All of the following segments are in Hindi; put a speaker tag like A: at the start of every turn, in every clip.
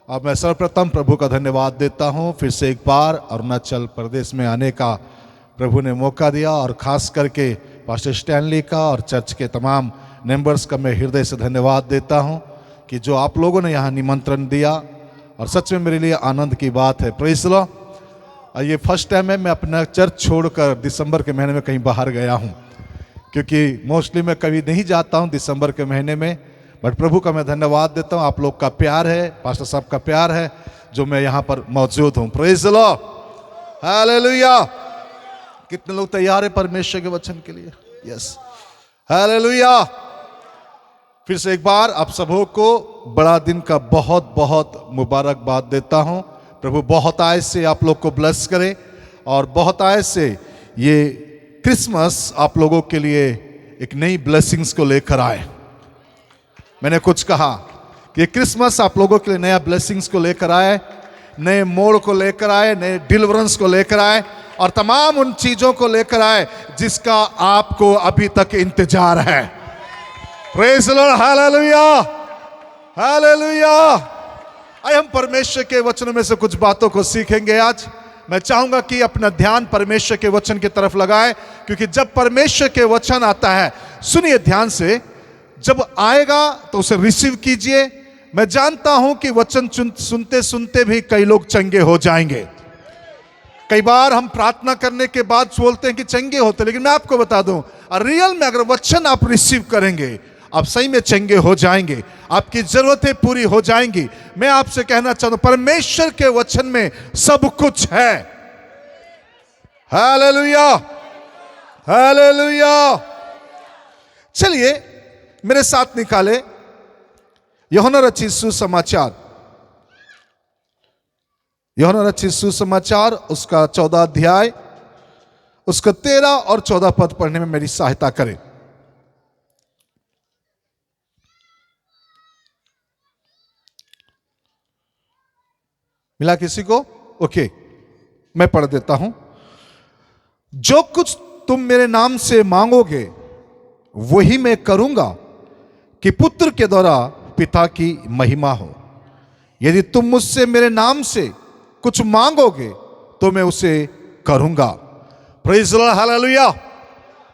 A: अब मैं सर्वप्रथम प्रभु का धन्यवाद देता हूं फिर से एक बार अरुणाचल प्रदेश में आने का प्रभु ने मौका दिया, और खास करके पास्टर स्टैनली का और चर्च के तमाम मेंबर्स का मैं हृदय से धन्यवाद देता हूं कि जो आप लोगों ने यहाँ निमंत्रण दिया, और सच में मेरे लिए आनंद की बात है। Praise the Lord. ये फर्स्ट टाइम है मैं अपना चर्च छोड़कर दिसंबर के महीने में कहीं बाहर गया हूँ, क्योंकि मोस्टली मैं कभी नहीं जाता हूँ दिसंबर के महीने में। बट प्रभु का मैं धन्यवाद देता हूँ, आप लोग का प्यार है, पास्टर साहब का प्यार है, जो मैं यहाँ पर मौजूद हूँ। Praise the Lord, hallelujah. कितने लोग तैयार है परमेश्वर के वचन के लिए? Yes, hallelujah. फिर से एक बार आप सबों को बड़ा दिन का बहुत बहुत मुबारकबाद देता हूँ। प्रभु बहुत आय से आप लोग को ब्लेस करे, और बहुत आय से ये क्रिसमस आप लोगों के लिए एक नई ब्लेसिंग्स को लेकर आए। मैंने कुछ कहा कि क्रिसमस आप लोगों के लिए नया ब्लेसिंग्स को लेकर आए, नए मोड़ को लेकर आए, नए डिलीवरेंस को लेकर आए, और तमाम उन चीजों को लेकर आए जिसका आपको अभी तक इंतजार है। Praise the Lord, hallelujah, hallelujah. आइए हम परमेश्वर के वचनों में से कुछ बातों को सीखेंगे आज। मैं चाहूंगा कि अपना ध्यान परमेश्वर के वचन की तरफ लगाएं, क्योंकि जब परमेश्वर के वचन आता है, सुनिए ध्यान से, जब आएगा तो उसे रिसीव कीजिए। मैं जानता हूं कि वचन सुनते सुनते भी कई लोग चंगे हो जाएंगे। कई बार हम प्रार्थना करने के बाद बोलते हैं कि चंगे होते, लेकिन मैं आपको बता दूं, रियल में अगर वचन आप रिसीव करेंगे, आप सही में चंगे हो जाएंगे, आपकी जरूरतें पूरी हो जाएंगी। मैं आपसे कहना चाहता हूं, परमेश्वर के वचन में सब कुछ है। Hallelujah, hallelujah. चलिए मेरे साथ निकाले यूहन्ना रचित सुसमाचार, यूहन्ना रचित सुसमाचार उसका 14 अध्याय, उसका 13 और 14 पद पढ़ने में मेरी सहायता करें। मिला किसी को? ओके, मैं पढ़ देता हूं। जो कुछ तुम मेरे नाम से मांगोगे वही मैं करूंगा, कि पुत्र के द्वारा पिता की महिमा हो। यदि तुम मुझसे मेरे नाम से कुछ मांगोगे तो मैं उसे करूंगा। Praise the Lord, hallelujah.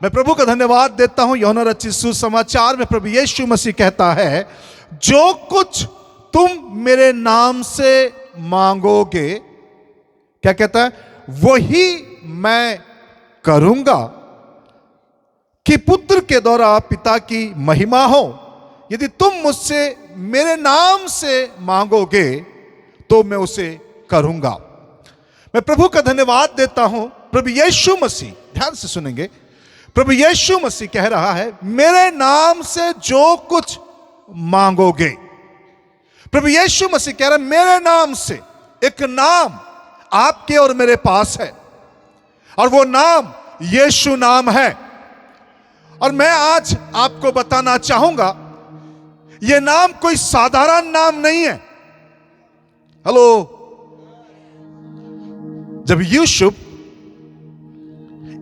A: मैं प्रभु का धन्यवाद देता हूं। यूहन्ना रचित सुसमाचार में प्रभु यीशु मसीह कहता है, जो कुछ तुम मेरे नाम से मांगोगे, क्या कहता है? वही मैं करूंगा, कि पुत्र के द्वारा पिता की महिमा हो। यदि तुम मुझसे मेरे नाम से मांगोगे तो मैं उसे करूंगा। मैं प्रभु का धन्यवाद देता हूं। प्रभु यीशु मसीह, ध्यान से सुनेंगे, प्रभु यीशु मसीह कह रहा है, मेरे नाम से जो कुछ मांगोगे। प्रभु यीशु मसीह कह रहा है, मेरे नाम से। एक नाम आपके और मेरे पास है, और वो नाम यीशु नाम है। और मैं आज आपको बताना चाहूंगा, यह नाम कोई साधारण नाम नहीं है। हेलो, जब यूसुफ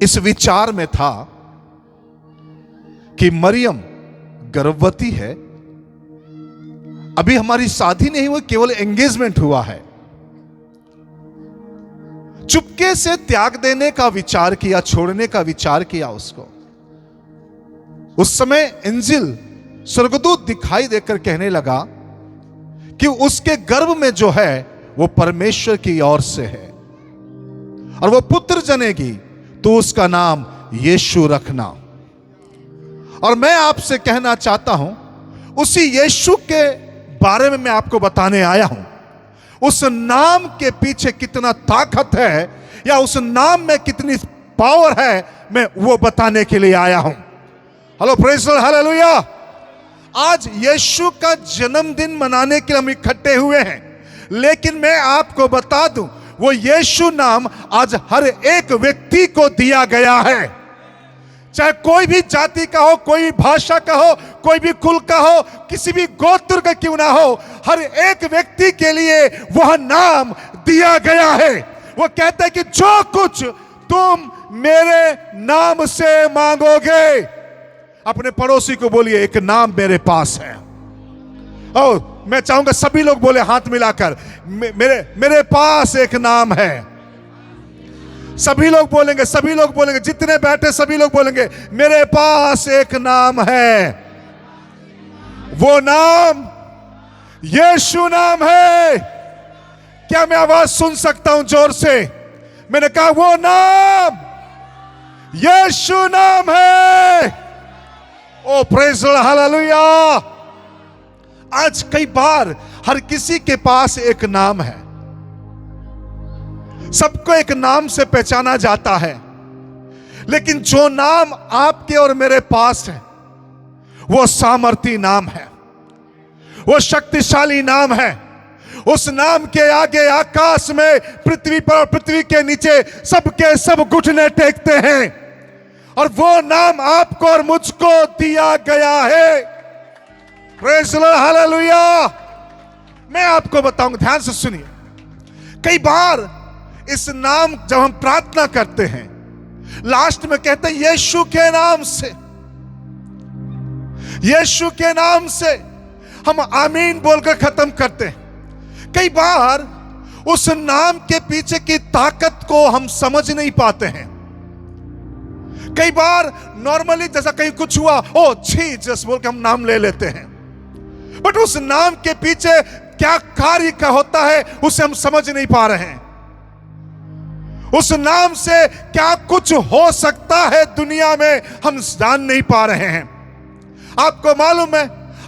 A: इस विचार में था कि मरियम गर्भवती है, अभी हमारी शादी नहीं हुई, केवल एंगेजमेंट हुआ है, चुपके से त्याग देने का विचार किया, छोड़ने का विचार किया उसको। उस समय एंजिल स्वर्गदूत दिखाई देकर कहने लगा कि उसके गर्भ में जो है वो परमेश्वर की ओर से है, और वो पुत्र जनेगी तो उसका नाम यीशु रखना। और मैं आपसे कहना चाहता हूं, उसी यीशु के बारे में मैं आपको बताने आया हूं। उस नाम के पीछे कितना ताकत है, या उस नाम में कितनी पावर है, मैं वो बताने के लिए आया हूं। Hello, praise the Lord, hallelujah. आज यीशु का जन्मदिन मनाने के लिए हम इकट्ठे हुए हैं, लेकिन मैं आपको बता दूं, वो यीशु नाम आज हर एक व्यक्ति को दिया गया है। चाहे कोई भी जाति का हो, कोई भी भाषा का हो, कोई भी कुल का हो, किसी भी गोत्र का क्यों ना हो, हर एक व्यक्ति के लिए वह नाम दिया गया है। वो कहता है कि जो कुछ तुम मेरे नाम से मांगोगे, अपने पड़ोसी को बोलिए, एक नाम मेरे पास है। और मैं चाहूंगा सभी लोग बोले हाथ मिलाकर, मेरे पास एक नाम है। सभी लोग बोलेंगे, सभी लोग बोलेंगे, जितने बैठे सभी लोग बोलेंगे, मेरे पास एक नाम है। वो नाम यीशु नाम है। क्या मैं आवाज सुन सकता हूं जोर से? मैंने कहा वो नाम यीशु नाम है। ओ प्रेज़ द लॉर्ड, हालेलुया। आज कई बार हर किसी के पास एक नाम है, सबको एक नाम से पहचाना जाता है, लेकिन जो नाम आपके और मेरे पास है वो सामर्थी नाम है, वो शक्तिशाली नाम है। उस नाम के आगे आकाश में, पृथ्वी पर और पृथ्वी के नीचे सबके सब घुटने टेकते हैं, और वो नाम आपको और मुझको दिया गया है। Praise the Lord, hallelujah. मैं आपको बताऊंगा, ध्यान से सुनिए। कई बार इस नाम जब हम प्रार्थना करते हैं, लास्ट में कहते हैं यीशु के नाम से, यीशु के नाम से हम आमीन बोलकर खत्म करते हैं। कई बार उस नाम के पीछे की ताकत को हम समझ नहीं पाते हैं। कई बार नॉर्मली जैसा कहीं कुछ हुआ, ओ जीसस बोल के हम नाम ले लेते हैं, बट उस नाम के पीछे क्या कार्य का होता है उसे हम समझ नहीं पा रहे हैं। उस नाम से क्या कुछ हो सकता है दुनिया में हम जान नहीं पा रहे हैं। आपको मालूम है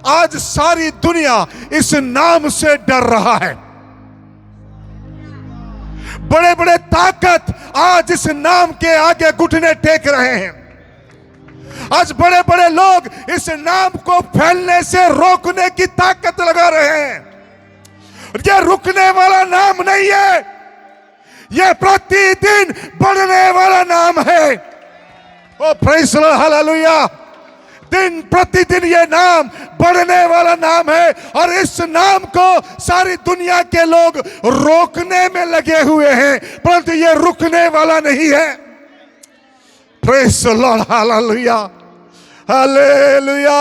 A: आज सारी दुनिया इस नाम से डर रहा है। बड़े बड़े ताकत आज इस नाम के आगे घुटने टेक रहे हैं। आज बड़े बड़े लोग इस नाम को फैलने से रोकने की ताकत लगा रहे हैं। यह रुकने वाला नाम नहीं है, यह प्रतिदिन बढ़ने वाला नाम है। ओ प्रेज़ द लॉर्ड, हालेलुया। दिन प्रतिदिन यह नाम बढ़ने वाला नाम है, और इस नाम को सारी दुनिया के लोग रोकने में लगे हुए हैं, परंतु यह रुकने वाला नहीं है। Praise the Lord, hallelujah, hallelujah.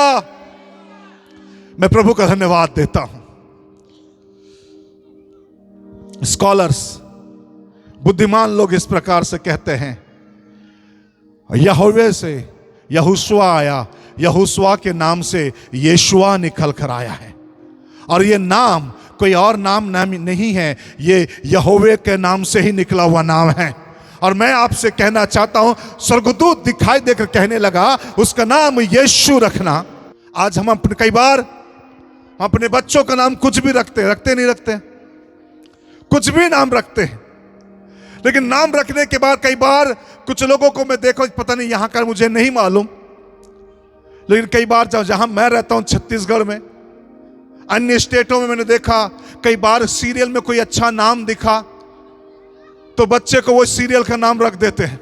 A: मैं प्रभु का धन्यवाद देता हूं। स्कॉलर्स, बुद्धिमान लोग इस प्रकार से कहते हैं, यहोवे से यहोशुआ आया, यहोशुआ के नाम से यीशुआ निकल कर आया है। और ये नाम कोई और नाम नहीं है, ये यहोवे के नाम से ही निकला हुआ नाम है। और मैं आपसे कहना चाहता हूं, स्वर्गदूत दिखाई देकर कहने लगा उसका नाम यीशु रखना। आज हम कई बार अपने बच्चों का नाम कुछ भी रखते नहीं रखते, कुछ भी नाम रखते हैं, लेकिन नाम रखने के बाद कई बार कुछ लोगों को मैं देखो, पता नहीं यहां का मुझे नहीं मालूम, लेकिन कई बार जहां मैं रहता हूं छत्तीसगढ़ में, अन्य स्टेटों में मैंने देखा, कई बार सीरियल में कोई अच्छा नाम दिखा तो बच्चे को वो सीरियल का नाम रख देते हैं।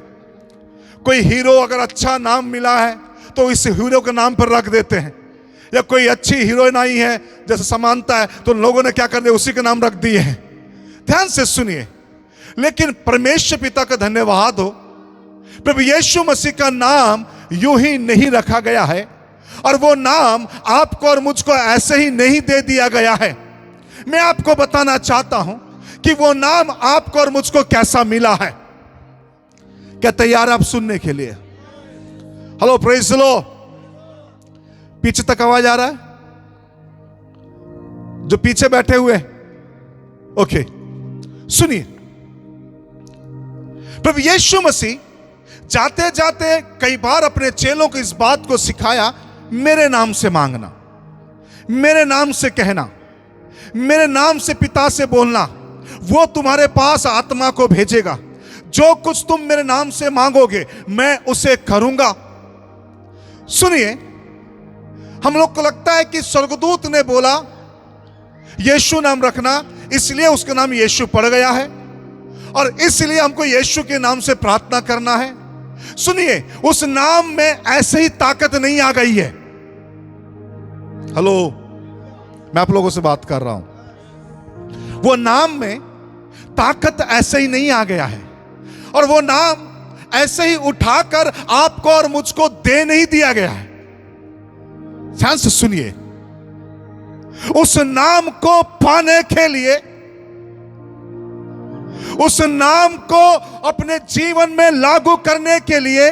A: कोई हीरो अगर अच्छा नाम मिला है तो इस हीरो के नाम पर रख देते हैं, या कोई अच्छी हीरोइन आई है जैसे समानता है तो लोगों ने क्या कर दिया, उसी के नाम रख दिए हैं। ध्यान से सुनिए, लेकिन परमेश्वर पिता का धन्यवाद हो, प्रभु यीशु मसीह का नाम यूं ही नहीं रखा गया है, और वो नाम आपको और मुझको ऐसे ही नहीं दे दिया गया है। मैं आपको बताना चाहता हूं कि वो नाम आपको और मुझको कैसा मिला है। क्या तैयार आप सुनने के लिए? Hello, praise the Lord. पीछे तक आवाज आ रहा है? जो पीछे बैठे हुए, ओके, सुनिए। प्रभु यीशु मसीह जाते जाते कई बार अपने चेलों को इस बात को सिखाया, मेरे नाम से मांगना, मेरे नाम से कहना, मेरे नाम से पिता से बोलना, वो तुम्हारे पास आत्मा को भेजेगा। जो कुछ तुम मेरे नाम से मांगोगे मैं उसे करूंगा। सुनिए, हम लोग को लगता है कि स्वर्गदूत ने बोला यीशु नाम रखना, इसलिए उसका नाम यीशु पड़ गया है, और इसलिए हमको यीशु के नाम से प्रार्थना करना है। सुनिए, उस नाम में ऐसे ही ताकत नहीं आ गई है। हेलो, मैं आप लोगों से बात कर रहा हूं। वो नाम में ताकत ऐसे ही नहीं आ गया है, और वो नाम ऐसे ही उठाकर आपको और मुझको दे नहीं दिया गया है। ध्यान से सुनिए, उस नाम को पाने के लिए, उस नाम को अपने जीवन में लागू करने के लिए,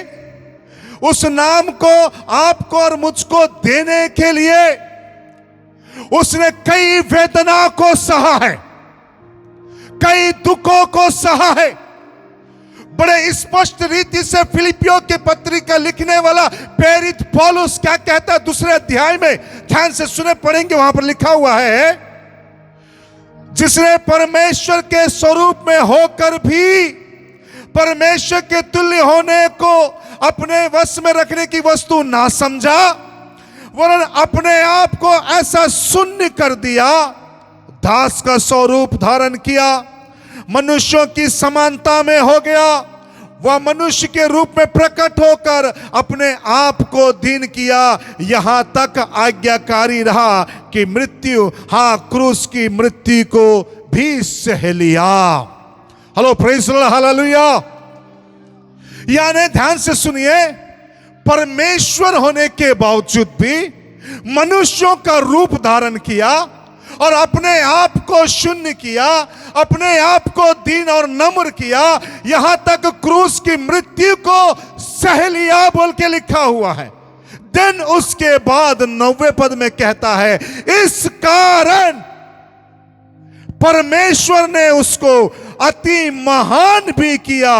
A: उस नाम को आपको और मुझको देने के लिए उसने कई वेदना को सहा है, कई दुखों को सहा है। बड़े स्पष्ट रीति से फिलिपियों के पत्रिका लिखने वाला प्रेरित पौलुस क्या कहता है दूसरे अध्याय में, ध्यान से सुने, पढ़ेंगे, वहां पर लिखा हुआ है, जिसने परमेश्वर के स्वरूप में होकर भी परमेश्वर के तुल्य होने को अपने वश में रखने की वस्तु ना समझा, वरन अपने आप को ऐसा शून्य कर दिया, दास का स्वरूप धारण किया, मनुष्यों की समानता में हो गया, वह मनुष्य के रूप में प्रकट होकर अपने आप को दीन किया, यहां तक आज्ञाकारी रहा कि मृत्यु, हां क्रूस की मृत्यु को भी सह लिया। Hello praise the Lord, hallelujah. यानी ध्यान से सुनिए, परमेश्वर होने के बावजूद भी मनुष्यों का रूप धारण किया और अपने आप को शून्य किया, अपने आप को दीन और नम्र किया, यहां तक क्रूस की मृत्यु को सह लिया बोल के लिखा हुआ है। दिन उसके बाद 9वें पद में कहता है, इस कारण परमेश्वर ने उसको अति महान भी किया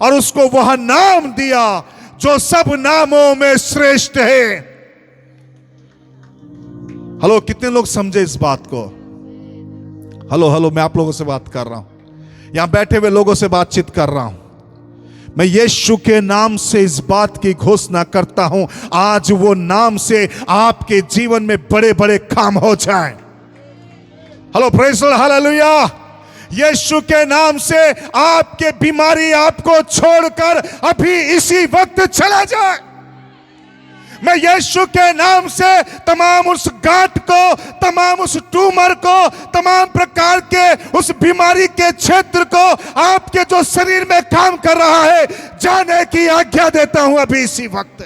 A: और उसको वह नाम दिया जो सब नामों में श्रेष्ठ है। हेलो, कितने लोग समझे इस बात को? हेलो हेलो, मैं आप लोगों से बात कर रहा हूं, यहां बैठे हुए लोगों से बातचीत कर रहा हूं। मैं यीशु के नाम से इस बात की घोषणा करता हूं, आज वो नाम से आपके जीवन में बड़े बड़े काम हो जाएं। Hello praise the Lord, hallelujah. Yeshu के नाम से आपके बीमारी आपको छोड़कर अभी इसी वक्त चला जाए। मैं यीशु के नाम से तमाम उस गांठ को, तमाम उस ट्यूमर को, तमाम प्रकार के उस बीमारी के क्षेत्र को आपके जो शरीर में काम कर रहा है जाने की आज्ञा देता हूं अभी इसी वक्त।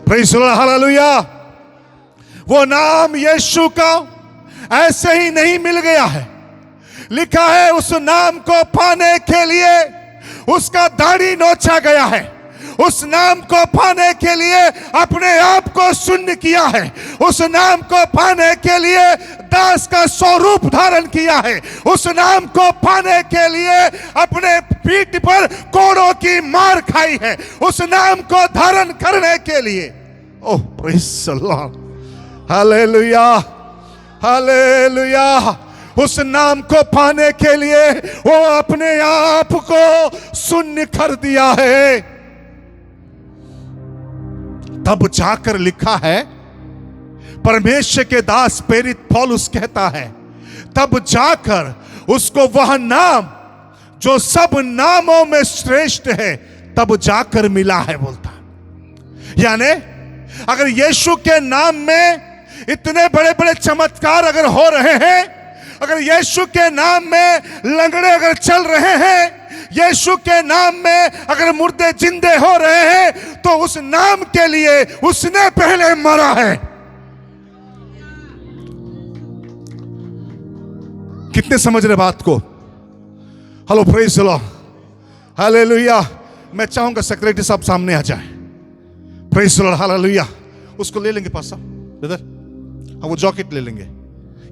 A: Praise the Lord, hallelujah. वो नाम यीशु का ऐसे ही नहीं मिल गया है, लिखा है उस नाम को पाने के लिए उसका दाढ़ी नोचा गया है, उस नाम को पाने के लिए अपने आप को शून्य किया है, उस नाम को पाने के लिए दास का स्वरूप धारण किया है, उस नाम को पाने के लिए अपने पीठ पर कोड़ों की मार खाई है, उस नाम को धारण करने के लिए, oh praise the Lord, hallelujah hallelujah, उस नाम को पाने के लिए वो अपने आप को शून्य कर दिया है। तब जाकर लिखा है, परमेश्वर के दास प्रेरित पौलुस कहता है, तब जाकर उसको वह नाम जो सब नामों में श्रेष्ठ है तब जाकर मिला है, बोलता। यानी अगर यीशु के नाम में इतने बड़े बड़े चमत्कार अगर हो रहे हैं, अगर यीशु के नाम में लंगड़े अगर चल रहे हैं, यीशु के नाम में अगर मुर्दे जिंदे हो रहे हैं, तो उस नाम के लिए उसने पहले मरा है। कितने समझ रहे बात को? Hello praise the Lord, hallelujah. मैं चाहूंगा सेक्रेटरी साहब सामने आ जाए। Praise the Lord, hallelujah. उसको ले लेंगे पास साहब इधर, हाँ वो जॉकेट ले लेंगे।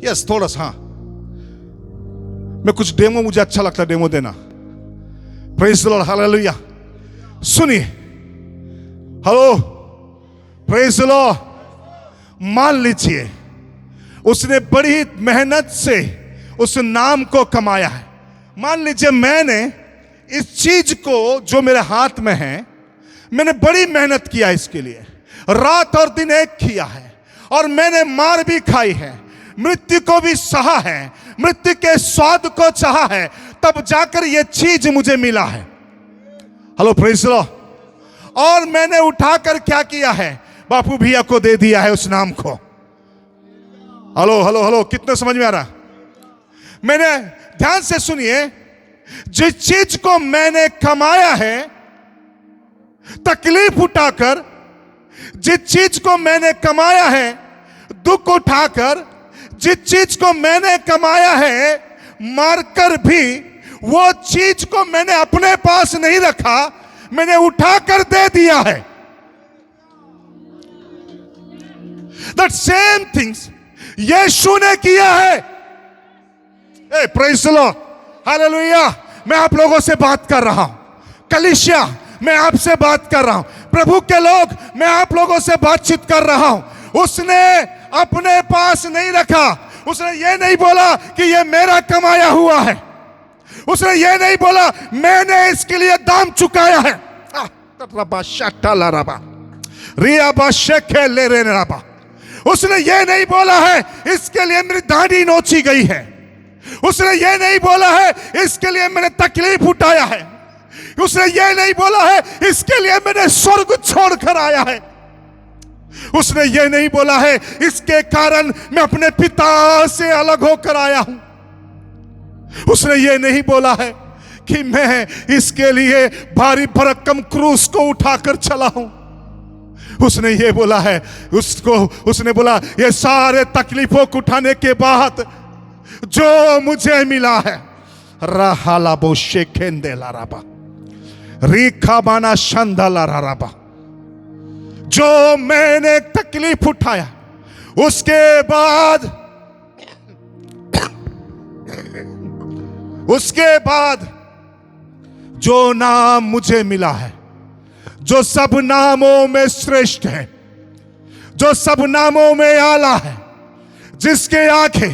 A: यस, थोड़ा सा, हाँ मैं कुछ डेमो, मुझे अच्छा लगता है डेमो देना। Praise the Lord, hallelujah. सुनिए, हेलो प्रेज़ द लॉर्ड। मान लीजिए उसने बड़ी मेहनत से उस नाम को कमाया है। मान लीजिए मैंने इस चीज को जो मेरे हाथ में है, मैंने बड़ी मेहनत किया इसके लिए, रात और दिन एक किया है, और मैंने मार भी खाई है, मृत्यु को भी सहा है, मृत्यु के स्वाद को चाहा है, तब जाकर यह चीज मुझे मिला है। Hello praise the Lord. और मैंने उठाकर क्या किया है? बापू भैया को दे दिया है उस नाम को। हेलो हेलो हेलो, कितने समझ में आ रहा? मैंने, ध्यान से सुनिए, जिस चीज को मैंने कमाया है तकलीफ उठाकर, जिस चीज को मैंने कमाया है, दुख उठाकर जिस चीज को मैंने कमाया है मारकर भी वो चीज को मैंने अपने पास नहीं रखा, मैंने उठाकर दे दिया है। That same things यीशु ने किया है। Praise the Lord, hallelujah. मैं आप लोगों से बात कर रहा हूं, कलीसिया मैं आपसे बात कर रहा हूं, प्रभु के लोग मैं आप लोगों से बातचीत कर रहा हूं। उसने अपने पास नहीं रखा, उसने ये नहीं बोला कि ये मेरा कमाया हुआ है, उसने ये नहीं बोला मैंने इसके लिए दाम चुकाया है। उसने ये नहीं बोला है इसके लिए मेरी दाढ़ी नोची गई है, उसने ये नहीं बोला है इसके लिए मैंने तकलीफ उठाया है, उसने ये नहीं बोला है इसके लिए मैंने स्वर्ग छोड़कर आया है, उसने ये नहीं बोला है इसके कारण मैं अपने पिता से अलग होकर आया हूं, उसने ये नहीं बोला है कि मैं इसके लिए भारी भरकम क्रूस को उठाकर चला हूं। उसने ये बोला है, उसने बोला ये सारे तकलीफों को उठाने के बाद जो मुझे मिला है, रहाला बोशे खेंदेला राबा रीखा बाना शंदला राबा, जो मैंने तकलीफ उठाया उसके बाद जो नाम मुझे मिला है, जो सब नामों में श्रेष्ठ है, जो सब नामों में आला है, जिसके आगे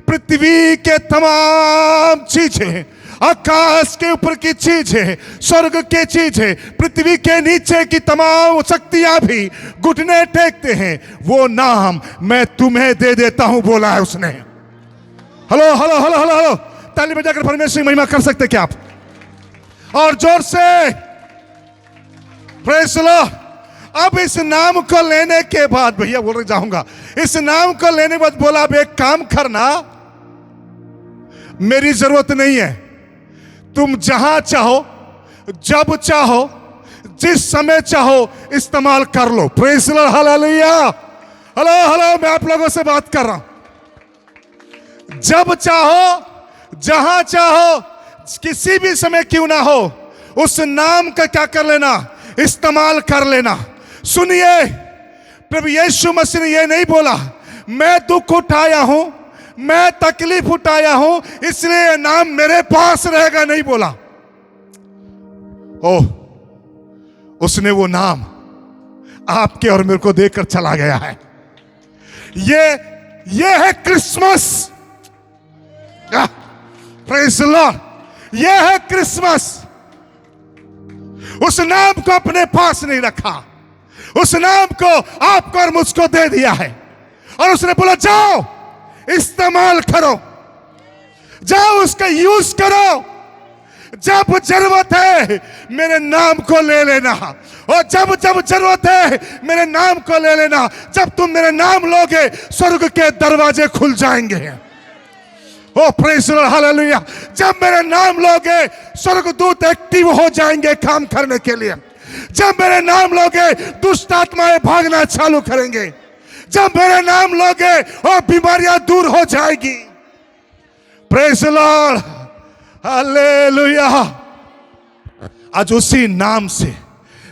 A: पृथ्वी के तमाम चीजें, आकाश के ऊपर की चीजें, स्वर्ग के चीजें, पृथ्वी के नीचे की तमाम शक्तियां भी घुटने टेकते हैं, वो नाम मैं तुम्हें दे देता हूं, बोला है उसने। Hello hello hello hello hello, ताली बजाकर परमेश्वर की महिमा कर सकते क्या आप? और जोर से प्रेज़ द लॉर्ड। अब इस नाम को लेने के बाद, भैया बोल रहे जाऊंगा, इस नाम को लेने के बाद बोला अब एक काम करना, मेरी जरूरत नहीं है, तुम जहां चाहो, जब चाहो, जिस समय चाहो इस्तेमाल कर लो। Praise the Lord, hallelujah. Hello hello, मैं आप लोगों से बात कर रहा हूं। जब चाहो, जहां चाहो, किसी भी समय क्यों ना हो, उस नाम का क्या कर लेना, इस्तेमाल कर लेना। सुनिए, प्रभु यीशु मसीह ने यह नहीं बोला मैं दुख उठाया हूं, मैं तकलीफ उठाया हूं, इसलिए नाम मेरे पास रहेगा, नहीं बोला। ओह, उसने वो नाम आपके और मेरे को देकर चला गया है। ये है क्रिसमस। प्रेज़ द लॉर्ड, ये है क्रिसमस। उस नाम को अपने पास नहीं रखा, उस नाम को आपको और मुझको दे दिया है, और उसने बोला जाओ इस्तेमाल करो, जाओ उसका यूज करो, जब जरूरत है मेरे नाम को ले लेना, और जब जब जरूरत है मेरे नाम को ले लेना। जब तुम मेरे नाम लोगे स्वर्ग के दरवाजे खुल जाएंगे। ओ प्रेज़ द लॉर्ड, हालेलुया। जब मेरे नाम लोगे स्वर्गदूत एक्टिव हो जाएंगे काम करने के लिए। जब मेरे नाम लोगे दुष्ट आत्माएं भागना चालू करेंगे। जब मेरे नाम लोगे और बीमारियां दूर हो जाएगी। Praise the Lord, hallelujah. आज उसी नाम से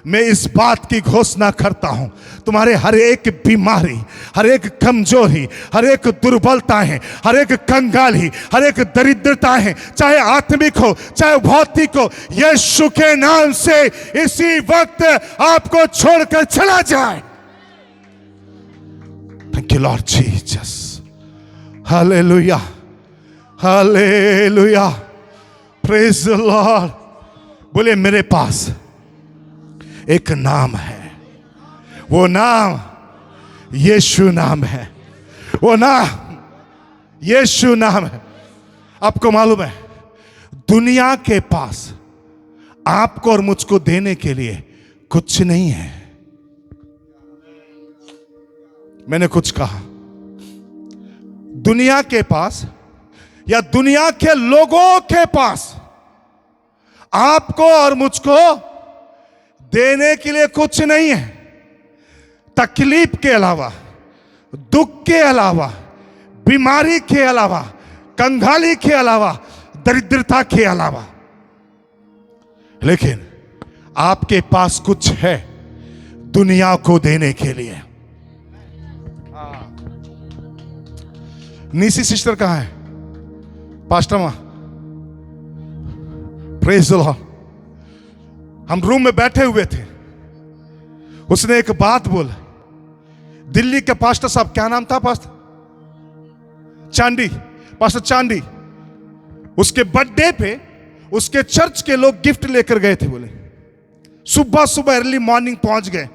A: मैं इस बात की घोषणा करता हूं, तुम्हारे हर एक बीमारी, हर एक कमजोरी, हर एक दुर्बलता है, हर एक कंगाली, हर एक दरिद्रता है, चाहे आत्मिक हो चाहे भौतिक हो, यीशु के नाम से इसी वक्त आपको छोड़कर चला जाए। Thank you Lord Jesus, hallelujah, hallelujah, praise the Lord. बोले मेरे पास एक नाम है, वो नाम यीशु नाम है, वो नाम यीशु नाम है। आपको मालूम है दुनिया के पास आपको और मुझको देने के लिए कुछ नहीं है। मैंने कुछ कहा, दुनिया के पास या दुनिया के लोगों के पास आपको और मुझको देने के लिए कुछ नहीं है, तकलीफ के अलावा, दुख के अलावा, बीमारी के अलावा, कंगाली के अलावा, दरिद्रता के अलावा, लेकिन आपके पास कुछ है दुनिया को देने के लिए। नीसी सिस्टर कहां है? पास्टर मां, प्रेज द लॉर्ड। हम रूम में बैठे हुए थे, उसने एक बात बोला। दिल्ली के पास्टर साहब, क्या नाम था पास्टर? चांदी, पास्टर चांदी। उसके बर्थडे पे उसके चर्च के लोग गिफ्ट लेकर गए थे। बोले सुबह सुबह अर्ली मॉर्निंग पहुंच गए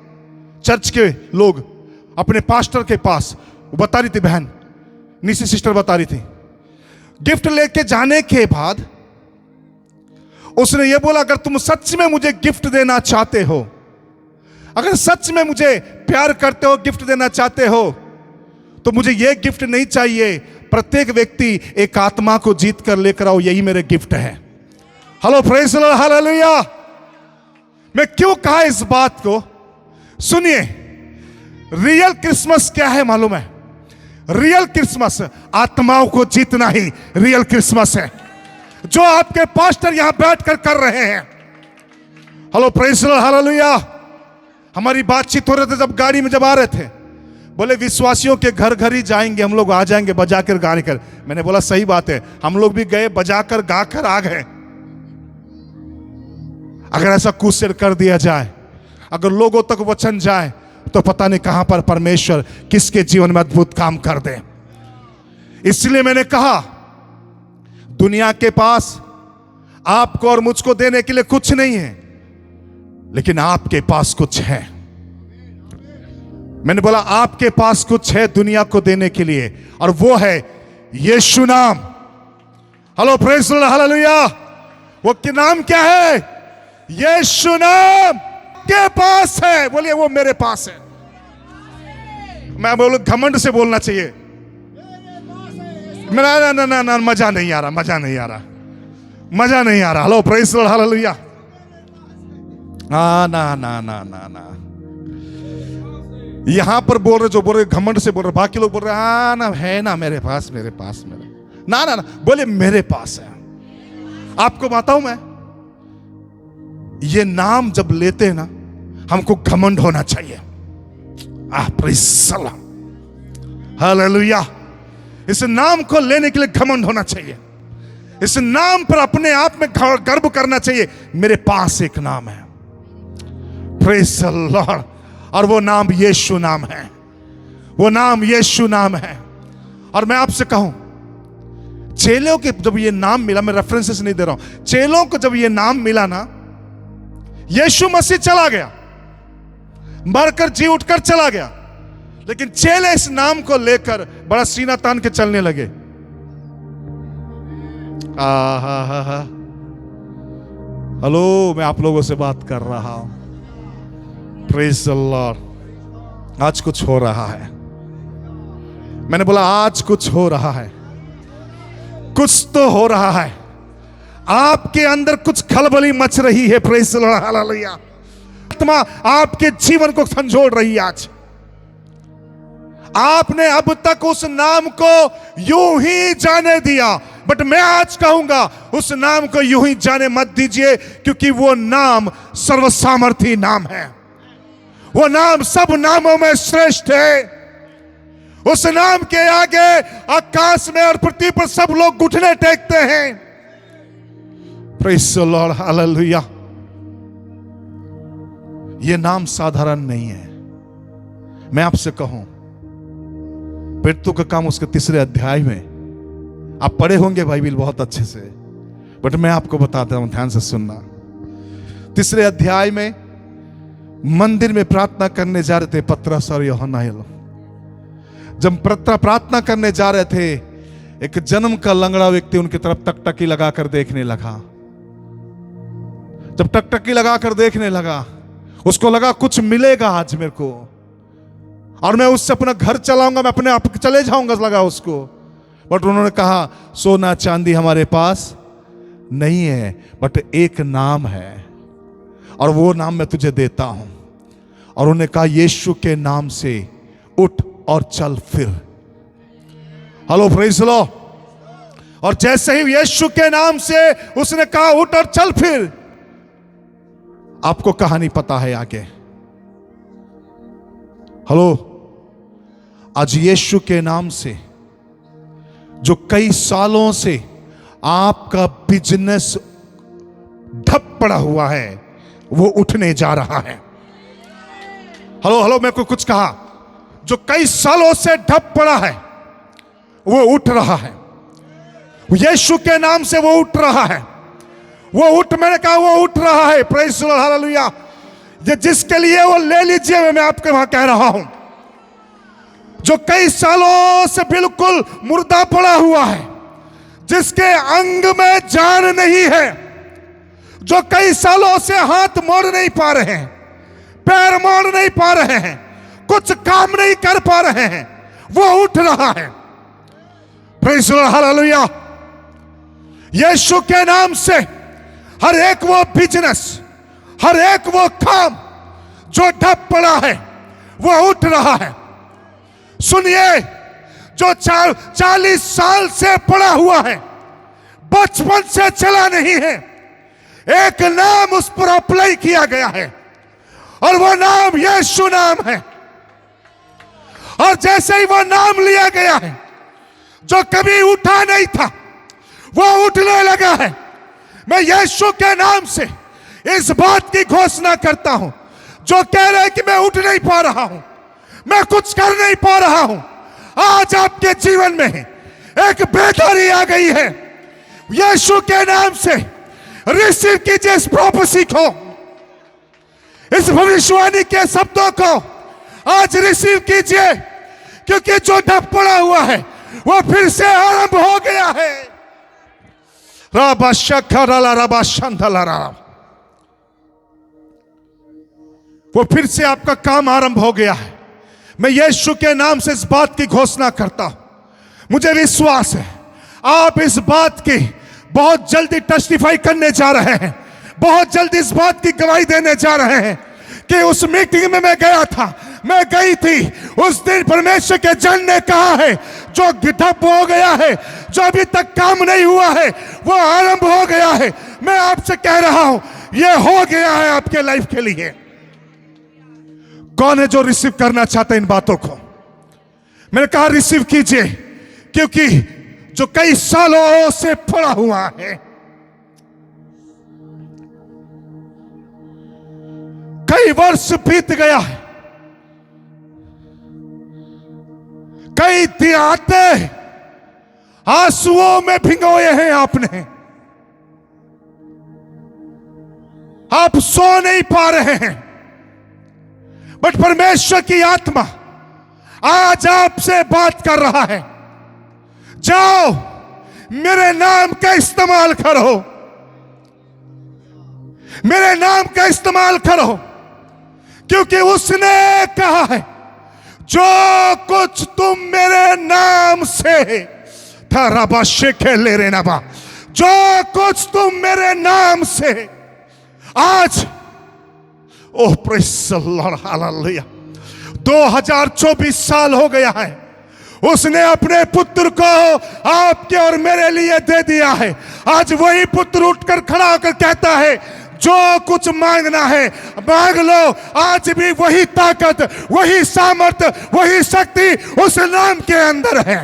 A: चर्च के लोग अपने पास्टर के पास। वो बता रही थी, बहन नीसी सिस्टर बता रही थी, गिफ्ट लेके जाने के बाद उसने ये बोला, अगर तुम सच में मुझे गिफ्ट देना चाहते हो, अगर सच में मुझे प्यार करते हो, गिफ्ट देना चाहते हो, तो मुझे ये गिफ्ट नहीं चाहिए। प्रत्येक व्यक्ति एक आत्मा को जीत कर लेकर आओ, यही मेरे गिफ्ट है। Hello praise the Lord, hallelujah. मैं क्यों कहा इस बात को? सुनिए, रियल क्रिसमस क्या है मालूम है? रियल क्रिसमस आत्माओं को जीतना ही रियल क्रिसमस है, जो आपके पास्टर यहां बैठकर कर रहे हैं। Hello praise the Lord, hallelujah. हमारी बातचीत हो रहे थे जब गाड़ी में जब आ रहे थे, बोले विश्वासियों के घर घर ही जाएंगे हम लोग, आ जाएंगे बजाकर गाने कर। मैंने बोला सही बात है, हम लोग भी गए, बजाकर गाकर आ गए। अगर ऐसा क्रूसेड कर दिया जाए, अगर लोगों तक वचन जाए, तो पता नहीं कहां पर परमेश्वर किसके जीवन में अद्भुत काम कर दे। इसलिए मैंने कहा, दुनिया के पास आपको और मुझको देने के लिए कुछ नहीं है, लेकिन आपके पास कुछ है। मैंने बोला आपके पास कुछ है दुनिया को देने के लिए, और वो है यीशु नाम। Hello praise the Lord, hallelujah. वो के नाम क्या है? यीशु नाम के पास है। बोलिए वो मेरे पास है। मैं बोलूं घमंड से बोलना चाहिए। ना ना ना ना, मजा नहीं आ रहा, मजा नहीं आ रहा, मजा नहीं आ रहा। Hello praise the Lord, hallelujah. ना ना ना ना ना ना, यहां पर बोल रहे, जो बोल रहे घमंड से बोल रहे, बाकी लोग बोल रहे हाँ ना है ना मेरे पास, मेरे पास, मेरे ना ना ना, बोले मेरे पास है। आपको बताऊं मैं, ये नाम जब लेते हैं ना, हमको घमंड होना चाहिए। हालेलुया। इस नाम को लेने के लिए घमंड होना चाहिए। इस नाम पर अपने आप में गर्व करना चाहिए। मेरे पास एक नाम है, प्रेज द लॉर्ड, और वो नाम यीशु नाम है। वो नाम यीशु नाम है। और मैं आपसे कहूं, चेलों के जब ये नाम मिला, मैं रेफरेंसेस नहीं दे रहा हूं, चेलों को जब ये नाम मिला ना, यीशु मसीह चला गया, मरकर जी उठकर चला गया, लेकिन चेले इस नाम को लेकर बड़ा सीना तान के चलने लगे। हेलो, मैं आप लोगों से बात कर रहा हूं। Praise the Lord. आज कुछ हो रहा है। मैंने बोला आज कुछ हो रहा है, कुछ तो हो रहा है। आपके अंदर कुछ खलबली मच रही है। Praise the Lord, hallelujah. आत्मा आपके जीवन को संजोड़ रही है। आज आपने अब तक उस नाम को यूं ही जाने दिया, बट मैं आज कहूंगा उस नाम को यूं ही जाने मत दीजिए, क्योंकि वो नाम सर्वसामर्थी नाम है। वो नाम सब नामों में श्रेष्ठ है। उस नाम के आगे आकाश में और पृथ्वी पर सब लोग घुटने टेकते हैं। Praise the Lord, hallelujah. ये नाम साधारण नहीं है। मैं आपसे कहूं, पितरों का काम उसके 3 अध्याय में, आप पढ़े होंगे बाइबिल बहुत अच्छे से, बट मैं आपको बताता हूं, ध्यान से सुनना। 3 अध्याय में मंदिर में प्रार्थना करने जा रहे थे पतरस और यूहन्ना। जब प्रार्थना करने जा रहे थे, एक जन्म का लंगड़ा व्यक्ति उनकी तरफ टकटकी लगाकर देखने लगा। जब टकटकी लगाकर देखने लगा, उसको लगा कुछ मिलेगा आज मेरे को, और मैं उससे अपना घर चलाऊंगा, मैं अपने आप चले जाऊंगा, लगा उसको। बट उन्होंने कहा सोना चांदी हमारे पास नहीं है, बट एक नाम है, और वो नाम मैं तुझे देता हूं। और उन्होंने कहा यीशु के नाम से उठ और चल फिर। Hello, praise the Lord. और जैसे ही यीशु के नाम से उसने कहा उठ और चल फिर, आपको कहानी पता है आगे। हेलो, आज यीशु के नाम से जो कई सालों से आपका बिजनेस ठप पड़ा हुआ है, वो उठने जा रहा है। हेलो हेलो, मैं कुछ कहा, जो कई सालों से ठप पड़ा है वो उठ रहा है। यीशु के नाम से वो उठ रहा है। वो उठ, मैंने कहा वो उठ रहा है। Praise the Lord, hallelujah. ये जिसके लिए वो ले लीजिए, मैं आपके वहां कह रहा हूं, जो कई सालों से बिल्कुल मुर्दा पड़ा हुआ है, जिसके अंग में जान नहीं है, जो कई सालों से हाथ मोड़ नहीं पा रहे हैं, पैर मोड़ नहीं पा रहे हैं, कुछ काम नहीं कर पा रहे हैं, वो उठ रहा है। Praise the Lord, hallelujah. Yeshu के नाम से हर एक वो बिजनेस, हर एक वो काम जो ठप पड़ा है, वो उठ रहा है। सुनिए, जो 40 साल से पड़ा हुआ है, बचपन से चला नहीं है, एक नाम उस पर अप्लाई किया गया है और वो नाम यीशु नाम है। और जैसे ही वो नाम लिया गया है, जो कभी उठा नहीं था वो उठने लगा है। मैं यीशु के नाम से इस बात की घोषणा करता हूं, जो कह रहे हैं कि मैं उठ नहीं पा रहा हूं, मैं कुछ कर नहीं पा रहा हूं, आज आपके जीवन में एक बेहतरी आ गई है। यीशु के नाम से रिसीव कीजिए इस प्रोफेसी को, इस भविष्यवाणी के शब्दों को आज रिसीव कीजिए, क्योंकि जो ठप पड़ा हुआ है वो फिर से आरंभ हो गया है। वो फिर से आपका काम आरंभ हो गया है। मैं यीशु के नाम से इस बात की घोषणा करता हूं, मुझे विश्वास है आप इस बात की बहुत जल्दी टेस्टिफाई करने जा रहे हैं, बहुत जल्दी इस बात की गवाही देने जा रहे हैं कि उस मीटिंग में मैं गया था, मैं गई थी, उस दिन परमेश्वर के जन ने कहा है जो ठप हो गया है, जो अभी तक काम नहीं हुआ है, वो आरंभ हो गया है। मैं आपसे कह रहा हूं, ये हो गया है आपके लाइफ के लिए। कौन है जो रिसीव करना चाहता है इन बातों को? मैंने कहा रिसीव कीजिए, क्योंकि जो कई सालों से पड़ा हुआ है, कई वर्ष बीत गया है, कई दिहाते आंसुओं में भिगोए हैं आपने, आप सो नहीं पा रहे हैं, बट परमेश्वर की आत्मा आज आपसे बात कर रहा है, जाओ मेरे नाम का इस्तेमाल करो, मेरे नाम का इस्तेमाल करो, क्योंकि उसने कहा है जो कुछ तुम मेरे नाम से ले रे नबा, जो कुछ तुम मेरे नाम से आज, ओह प्रेज़ द लॉर्ड, हालेलुया, 2024 साल हो गया है, उसने अपने पुत्र को आपके और मेरे लिए दे दिया है। आज वही पुत्र उठकर खड़ा होकर कहता है जो कुछ मांगना है मांग लो। आज भी वही ताकत, वही सामर्थ्य, वही शक्ति उस नाम के अंदर है।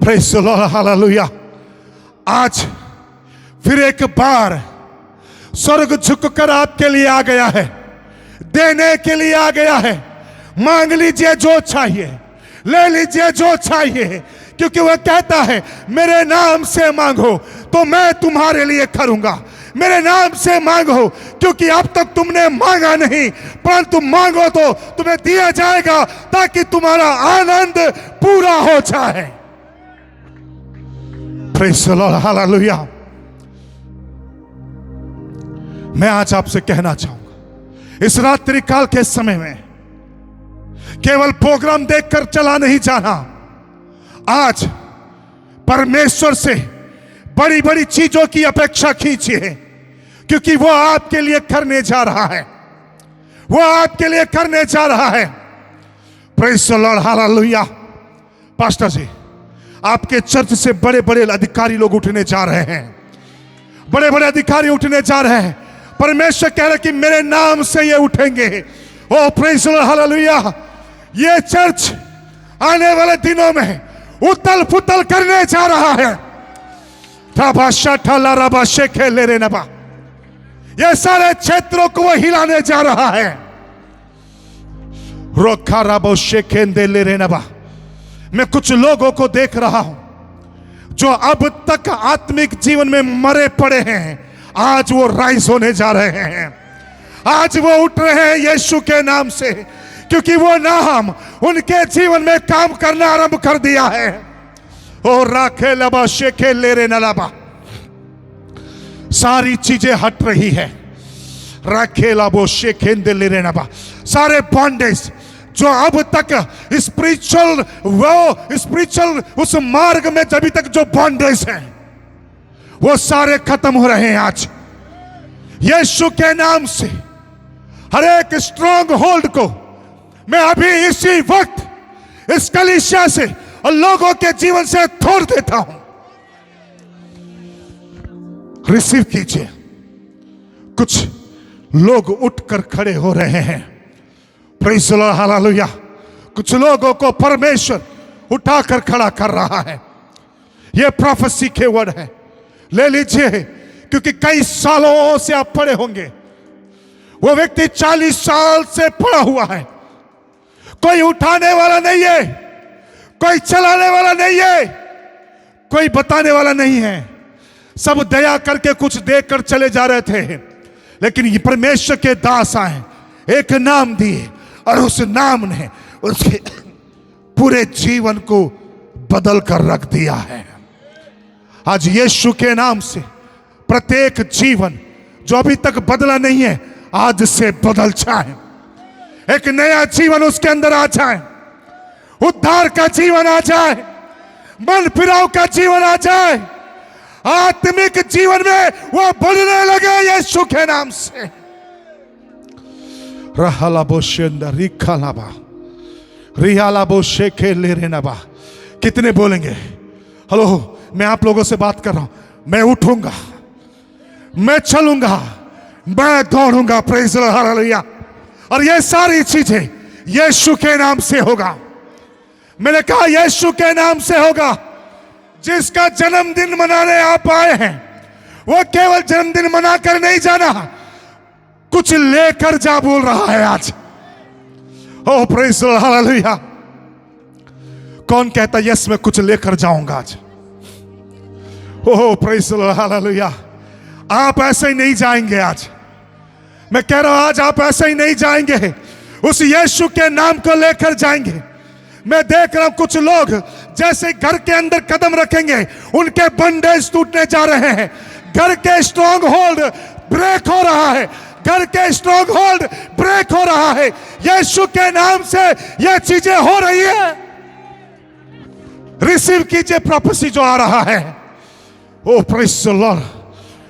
A: Praise the Lord, hallelujah. आज फिर एक बार स्वर्ग झुककर आपके लिए आ गया है, देने के लिए आ गया है। मांग लीजिए जो चाहिए, ले लीजिए जो चाहिए, क्योंकि वह कहता है मेरे नाम से मांगो तो मैं तुम्हारे लिए करूंगा, मेरे नाम से मांगो, क्योंकि अब तक तुमने मांगा नहीं, परंतु मांगो तो तुम्हें दिया जाएगा, ताकि तुम्हारा आनंद पूरा हो जाए। Praise the Lord, hallelujah. मैं आज आपसे कहना चाहूंगा, इस रात्रि काल के समय में केवल प्रोग्राम देखकर चला नहीं जाना, आज परमेश्वर से बड़ी बड़ी चीजों की अपेक्षा कीजिए, क्योंकि वो आपके लिए करने जा रहा है। वो आपके लिए करने जा रहा है। Praise the Lord, hallelujah. Pastor ji, आपके चर्च से बड़े बड़े अधिकारी लोग उठने जा रहे हैं, बड़े बड़े अधिकारी उठने जा रहे हैं। परमेश्वर कह रहा है कि मेरे नाम से ये उठेंगे। ओ प्रेज़ द लॉर्ड, हालेलुया। ये चर्च आने वाले दिनों में उतल पुतल करने जा रहा है। ये सारे क्षेत्रों को वो हिलाने जा रहा है। मैं कुछ लोगों को देख रहा हूं जो अब तक आत्मिक जीवन में मरे पड़े हैं, आज वो राइज होने जा रहे हैं। आज वो उठ रहे हैं यीशु के नाम से, क्योंकि वो नाम उनके जीवन में काम करना आरंभ कर दिया है। ओ राखे लबा शेखे लेरे नलाबा, सारी चीजें हट रही है। राखे लबो शेखे लेरे नबा, सारे बॉन्डेज जो अब तक स्पिरिचुअल उस मार्ग में अभी तक जो बॉन्डेज है, वो सारे खत्म हो रहे हैं आज यीशु के नाम से। हर एक स्ट्रॉन्ग होल्ड को मैं अभी इसी वक्त इस कलीसिया से और लोगों के जीवन से तोड़ देता हूं। रिसीव कीजिए। कुछ लोग उठकर खड़े हो रहे हैं। Praise the Lord, hallelujah. कुछ लोगों को परमेश्वर उठाकर खड़ा कर रहा है। यह प्रोफेसी के वर्ड है, ले लीजिए, क्योंकि कई सालों से आप पढ़े होंगे। वो व्यक्ति 40 साल से पड़ा हुआ है, कोई उठाने वाला नहीं है, कोई चलाने वाला नहीं है, कोई बताने वाला नहीं है। सब दया करके कुछ देकर चले जा रहे थे, लेकिन ये परमेश्वर के दास आए, एक नाम दिए और उस नाम ने उसके पूरे जीवन को बदल कर रख दिया है। आज यीशु के नाम से प्रत्येक जीवन जो अभी तक बदला नहीं है, आज से बदल जाए। एक नया जीवन उसके अंदर आ जाए, उद्धार का जीवन आ जाए, मन फिराव का जीवन आ जाए, आत्मिक जीवन में वो बढ़ने लगे यीशु के नाम से। कितने बोलेंगे हेलो, मैं आप लोगों से बात कर रहा हूं। मैं उठूंगा, मैं चलूंगा, मैं दौड़ूंगा। Praise the Lord, hallelujah. और ये सारी चीजें यीशु के नाम से होगा। मैंने कहा यीशु के नाम से होगा। जिसका जन्मदिन मनाने आप आए हैं, वो केवल जन्मदिन मनाकर नहीं जाना, कुछ लेकर जा बोल रहा है आज। ओह प्रेज़ द लॉर्ड, हालेलुया। कौन कहता यस मैं कुछ लेकर जाऊंगा आज? ओह प्रेज़ द लॉर्ड, हालेलुया। आप ऐसे ही नहीं जाएंगे आज। मैं कह रहा हूं आज आप ऐसे ही नहीं जाएंगे, उस यीशु के नाम को लेकर जाएंगे। मैं देख रहा हूं कुछ लोग जैसे घर के अंदर कदम रखेंगे, उनके बंडेज टूटने जा रहे हैं। घर के स्ट्रॉन्ग होल्ड ब्रेक हो रहा है, घर के स्ट्रॉन्ग होल्ड ब्रेक हो रहा है। यीशु के नाम से ये चीजें हो रही है। रिसीव कीजिए प्रोफेसी जो आ रहा है। ओ प्रेज़ द लॉर्ड।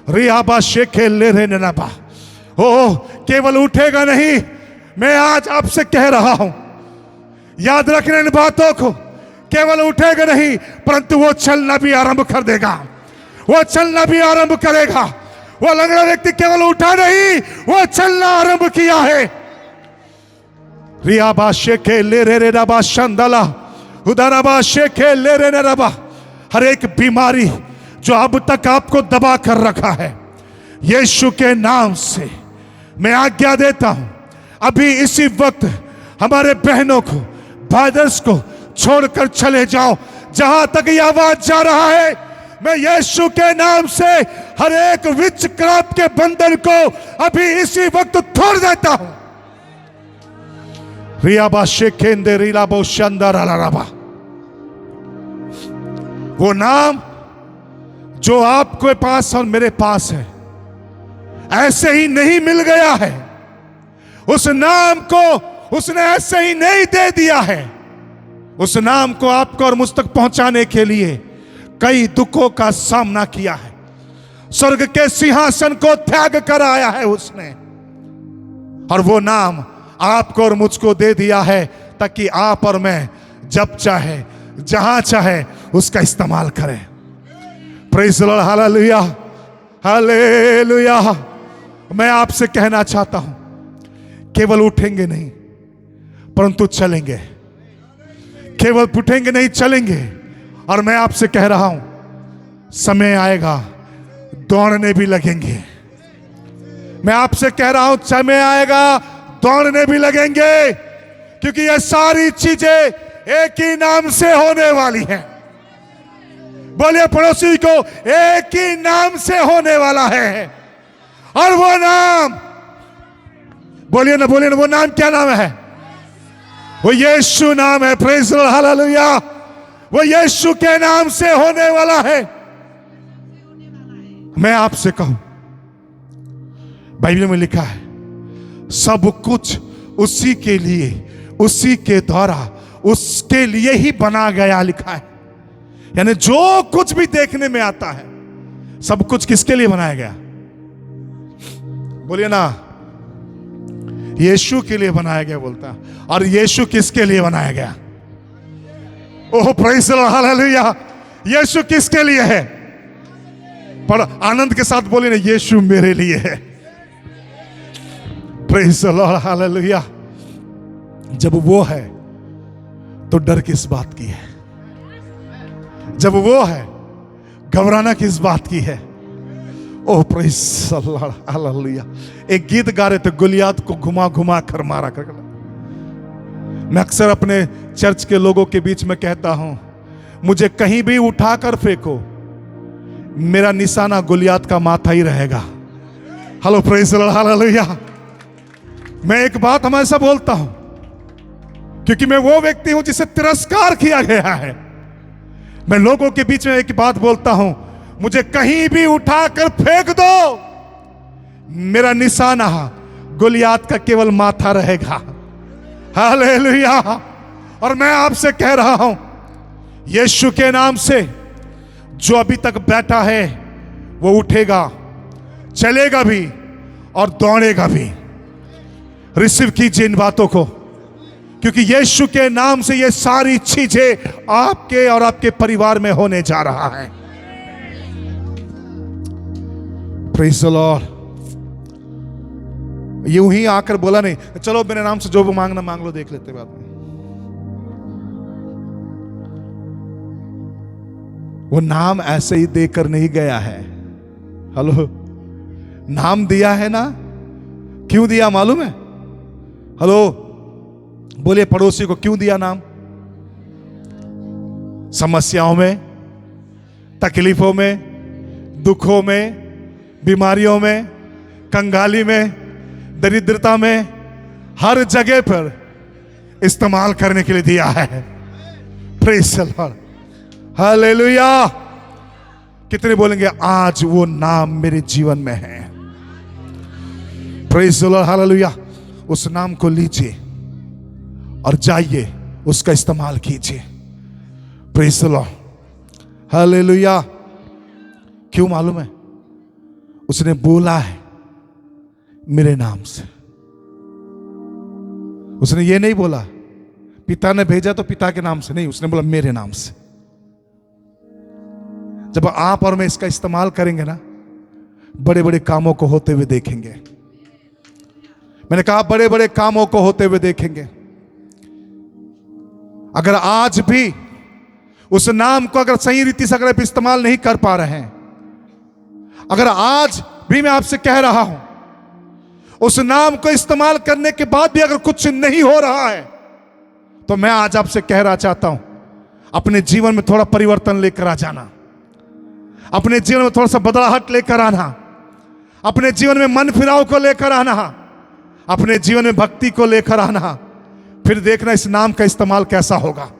A: रियाबा शेखे ले रे नबा। ओ केवल उठेगा नहीं, मैं आज आपसे कह रहा हूं, याद रखना इन बातों को। केवल उठेगा नहीं, परंतु वो चलना भी आरंभ कर देगा, वो चलना भी आरंभ करेगा। वो लंगड़ा व्यक्ति केवल उठा नहीं, वो चलना आरंभ किया है। रियाबा शेखे ले रे नबा शंदला उदाराबा शेखे ले रे नबा। हर एक बीमारी जो अब तक आपको दबा कर रखा है, यीशु के नाम से मैं आज्ञा देता हूं, अभी इसी वक्त हमारे बहनों को, ब्रदर्स को छोड़कर चले जाओ। जहां तक यह आवाज जा रहा है, मैं यीशु के नाम से हर एक विचक्रांत के बंधन को अभी इसी वक्त तोड़ देता हूं। रियाबा शेखेंदे रिलाबो शंदरालाबा। वो नाम जो आपके पास और मेरे पास है, ऐसे ही नहीं मिल गया है। उस नाम को उसने ऐसे ही नहीं दे दिया है। उस नाम को आपको और मुझ तक पहुंचाने के लिए कई दुखों का सामना किया है। स्वर्ग के सिंहासन को त्याग कर आया है उसने। और वो नाम आपको और मुझको दे दिया है ताकि आप और मैं जब चाहे जहां चाहे उसका इस्तेमाल करें। Praise the Lord, hallelujah, hallelujah. मैं आपसे कहना चाहता हूं, केवल उठेंगे नहीं परंतु चलेंगे, केवल उठेंगे नहीं चलेंगे। और मैं आपसे कह रहा हूं, समय आएगा दौड़ने भी लगेंगे। मैं आपसे कह रहा हूं, समय आएगा दौड़ने भी लगेंगे, क्योंकि ये सारी चीजें एक ही नाम से होने वाली हैं। बोलिए पड़ोसी को, एक ही नाम से होने वाला है। और वो नाम, बोलिए ना वो नाम क्या नाम है? वो यीशु नाम है। Praise the Lord, hallelujah. वो यीशु के नाम से होने वाला है। मैं आपसे कहूं, बाइबल में लिखा है, सब कुछ उसी के लिए, उसी के द्वारा, उसके लिए ही बना गया, लिखा है। यानी जो कुछ भी देखने में आता है, सब कुछ किसके लिए बनाया गया? बोलिए ना, यीशु के लिए बनाया गया बोलता है। और यीशु किसके लिए बनाया गया? ओह प्रेज़ द लॉर्ड, हालेलुया। यीशु किसके लिए है? पर आनंद के साथ बोलिए ना, यीशु मेरे लिए है। Praise the Lord, hallelujah. जब वो है तो डर किस बात की है? जब वो है घबराना किस बात की है? ओह प्रेज़ द लॉर्ड, हालेलुया। एक गीत गा रहे थे, गुलियात को घुमा घुमा कर मारा कर। मैं अक्सर अपने चर्च के लोगों के बीच में कहता हूं, मुझे कहीं भी उठाकर फेंको, मेरा निशाना गुलियात का माथा ही रहेगा। Hello praise the Lord, hallelujah. मैं एक बात हमेशा बोलता हूं, क्योंकि मैं वो व्यक्ति हूं जिसे तिरस्कार किया गया है। मैं लोगों के बीच में एक बात बोलता हूं, मुझे कहीं भी उठाकर फेंक दो, मेरा निशाना गुलियात का केवल माथा रहेगा। हालेलुया। और मैं आपसे कह रहा हूं, यीशु के नाम से जो अभी तक बैठा है वो उठेगा, चलेगा भी और दौड़ेगा भी। रिसीव कीजिए इन बातों को, क्योंकि यीशु के नाम से ये सारी चीजें आपके और आपके परिवार में होने जा रहा है। Praise the Lord. यूं ही आकर बोला नहीं, चलो मेरे नाम से जो भी मांगना मांग लो, देख लेते बाद में। वो नाम ऐसे ही देकर नहीं गया है। हेलो, नाम दिया है ना, क्यों दिया मालूम है? हेलो, बोलिए पड़ोसी को, क्यों दिया नाम? समस्याओं में, तकलीफों में, दुखों में, बीमारियों में, कंगाली में, दरिद्रता में, हर जगह पर इस्तेमाल करने के लिए दिया है। Praise the Lord, hallelujah. कितने बोलेंगे आज वो नाम मेरे जीवन में है? Praise the Lord, hallelujah. उस नाम को लीजिए और जाइए उसका इस्तेमाल कीजिए। Praise the Lord, hallelujah. क्यों मालूम है? उसने बोला है मेरे नाम से। उसने ये नहीं बोला पिता ने भेजा तो पिता के नाम से, नहीं, उसने बोला मेरे नाम से। जब आप और मैं इसका इस्तेमाल करेंगे ना, बड़े बड़े कामों को होते हुए देखेंगे। मैंने कहा बड़े बड़े कामों को होते हुए देखेंगे। अगर आज भी उस नाम को अगर सही रीति से अगर इस्तेमाल नहीं कर पा रहे हैं, अगर आज भी मैं आपसे कह रहा हूं, उस नाम को इस्तेमाल करने के बाद भी अगर कुछ नहीं हो रहा है, तो मैं आज आपसे कहना चाहता हूं, अपने जीवन में थोड़ा परिवर्तन लेकर आ जाना, अपने जीवन में थोड़ा सा बदलाहट लेकर आना, अपने जीवन में मन फिराव को लेकर आना, अपने जीवन में भक्ति को लेकर आना। फिर देखना इस नाम का इस्तेमाल कैसा होगा।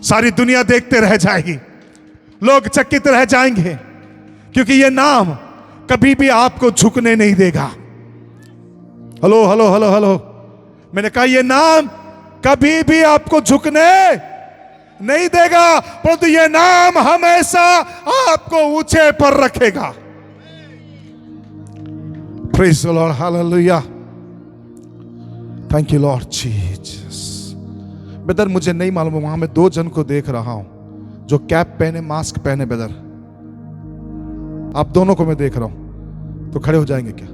A: सारी दुनिया देखते रह जाएगी, लोग चकित रह जाएंगे, क्योंकि ये नाम कभी भी आपको झुकने नहीं देगा। हेलो हेलो हेलो हेलो, मैंने कहा ये नाम कभी भी आपको झुकने नहीं देगा, परंतु ये नाम हमेशा आपको ऊंचे पर रखेगा। Praise the Lord, hallelujah. Thank you Lord Jesus. Brother मुझे नहीं मालूम, वहां मैं 2 जन को देख रहा हूं जो कैप पहने, मास्क पहने। ब्रदर आप दोनों को मैं देख रहा हूं, तो खड़े हो जाएंगे क्या?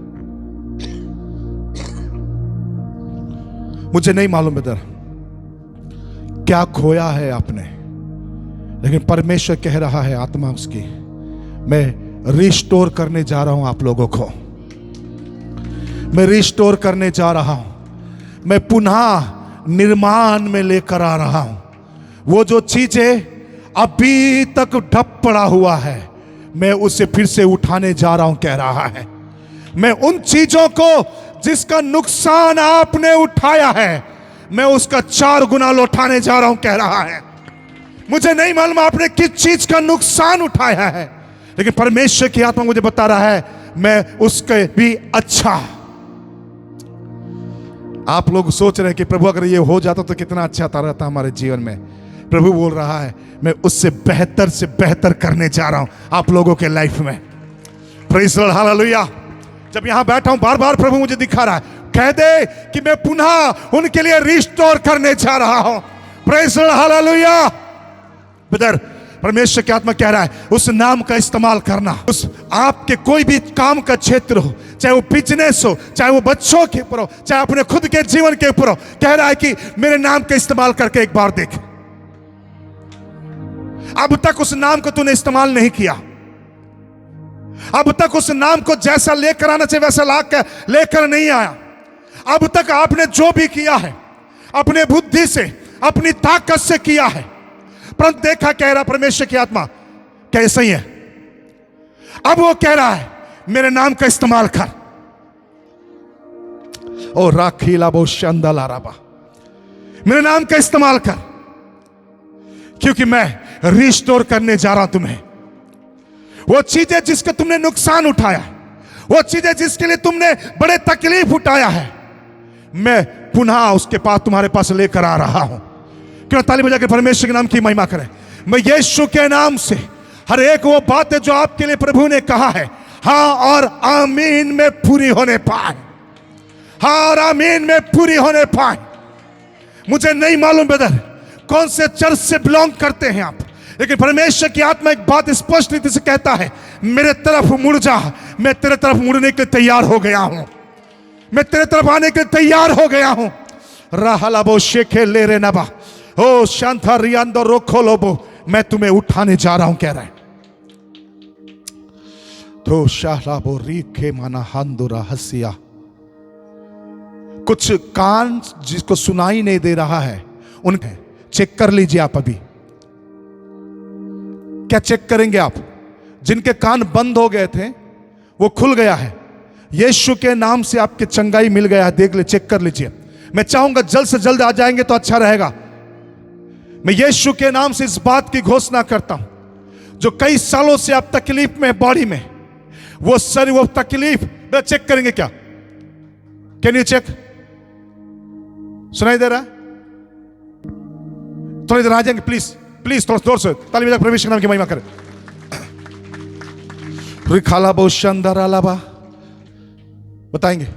A: मुझे नहीं मालूम ब्रदर क्या खोया है आपने, लेकिन परमेश्वर कह रहा है आत्मा उसकी, मैं रिस्टोर करने जा रहा हूं आप लोगों को। मैं रिस्टोर करने जा रहा हूं, मैं पुनः निर्माण में लेकर आ रहा हूं। वो जो चीजें अभी तक ढप पड़ा हुआ है, मैं उसे फिर से उठाने जा रहा हूं, कह रहा है। मैं उन चीजों को जिसका नुकसान आपने उठाया है, मैं उसका 4 गुना लौटाने जा रहा हूं, कह रहा है। मुझे नहीं मालूम आपने किस चीज का नुकसान उठाया है, लेकिन परमेश्वर की आत्मा मुझे बता रहा है मैं उसके भी अच्छा। आप लोग सोच रहे हैं कि प्रभु अगर ये हो जाता तो कितना अच्छा रहता हमारे जीवन में। प्रभु बोल रहा है मैं उससे बेहतर से बेहतर करने जा रहा हूं आप लोगों के लाइफ में। Praise the Lord, hallelujah. जब यहां बैठा हूं बार बार प्रभु मुझे दिखा रहा है, कह दे कि मैं पुनः उनके लिए रिस्टोर करने जा रहा हूं। Praise the Lord, hallelujah. Brother परमेश्वर की आत्मा कह रहा है उस नाम का इस्तेमाल करना। उस आपके कोई भी काम का क्षेत्र हो, चाहे वो बिजनेस हो, चाहे वो बच्चों के ऊपर हो, चाहे अपने खुद के जीवन के ऊपर हो, कह रहा है कि मेरे नाम का इस्तेमाल करके एक बार देख। अब तक उस नाम को तूने इस्तेमाल नहीं किया, अब तक उस नाम को जैसा लेकर आना चाहिए वैसा लाकर लेकर नहीं आया। अब तक आपने जो भी किया है अपने बुद्धि से, अपनी ताकत से किया है, परंतु देखा, कह रहा परमेश्वर की आत्मा कैसे ही है। अब वो कह रहा है मेरे नाम का इस्तेमाल कर। ओ राखीला बो शंदला राबा, मेरे नाम का इस्तेमाल कर, क्योंकि मैं रिस्टोर करने जा रहा हूं तुम्हें। वो चीजें जिसका तुमने नुकसान उठाया, वो चीजें जिसके लिए तुमने बड़े तकलीफ उठाया है, मैं पुनः उसके पास तुम्हारे पास लेकर आ रहा हूं। क्यों ताली बजा के परमेश्वर के नाम की महिमा करें। मैं यीशु के नाम से हर एक वो बात है जो आपके लिए प्रभु ने कहा है, हाँ और आमीन में पूरी होने पाए, हाँ और आमीन में पूरी होने पाए। मुझे नहीं मालूम ब्रदर कौन से चर्च से बिलोंग करते हैं आप, लेकिन परमेश्वर की आत्मा एक बात स्पष्ट रीति से कहता है मेरे तरफ मुड़ जा। मैं तेरे तरफ मुड़ने के लिए तैयार हो गया हूं, मैं तेरे तरफ आने के लिए तैयार हो गया हूं। राहलाबो शेखे ले रे नबा, ओ शांता रियांदो रोखो लोबो, मैं तुम्हें उठाने जा रहा हूं, कह रहा है। तो शाहलाबो रीखे माना हांदुरा हसिया। कुछ कान जिसको सुनाई नहीं दे रहा है उनके चेक कर लीजिए आप। अभी क्या चेक करेंगे आप? जिनके कान बंद हो गए थे वो खुल गया है, यीशु के नाम से आपके चंगाई मिल गया है। देख ले, चेक कर लीजिए। मैं चाहूंगा जल्द से जल्द आ जाएंगे तो अच्छा रहेगा। मैं यीशु के नाम से इस बात की घोषणा करता हूं, जो कई सालों से आप तकलीफ में बॉडी में, वो सर वो तकलीफ चेक करेंगे क्या? Can you check? सुनाई दे रहा है? थोड़ी देर आ जाएंगे प्लीज, प्लीज थोड़ा जोर से ताली बजा परमेश्वर के नाम की महिमा करें। रिखाला बहुत शानदार आलाबा बताएंगे।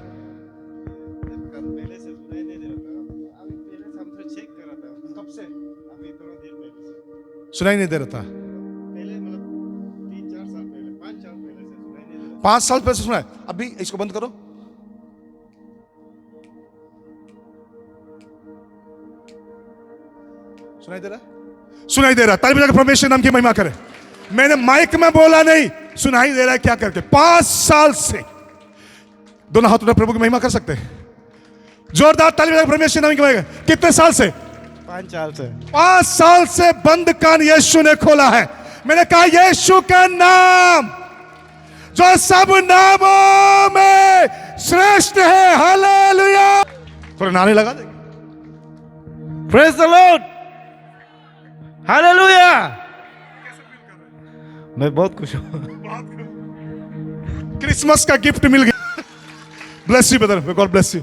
A: सुनाई नहीं दे रहा था? पहले मतलब 3-4 साल पहले, 5 साल पहले से सुनाई नहीं दे रहा। 5 साल पहले से सुना है। अभी इसको बंद करो। सुनाई दे रहा है? सुनाई दे रहा है। ताली बजा के परमेश्वर नाम की महिमा करें। मैंने माइक में बोला नहीं, सुनाई दे रहा है। क्या करके? 5 साल से। दोनों हाथ उठा प्रभु की महिमा कर सकते हैं? जोरदार ताली बजा के परमेश्वर नाम की महिमा। कितने साल से?
B: 5 साल से।
A: 5 साल से बंद कान यीशु ने खोला है। मैंने कहा यीशु का नाम जो सब नामों में श्रेष्ठ है। हालेलुया। थोड़ा नारे लगा दे।
B: Praise the Lord, hallelujah. मैं बहुत खुश हूं।
A: क्रिसमस का गिफ्ट मिल गया। Bless you brother, God bless you.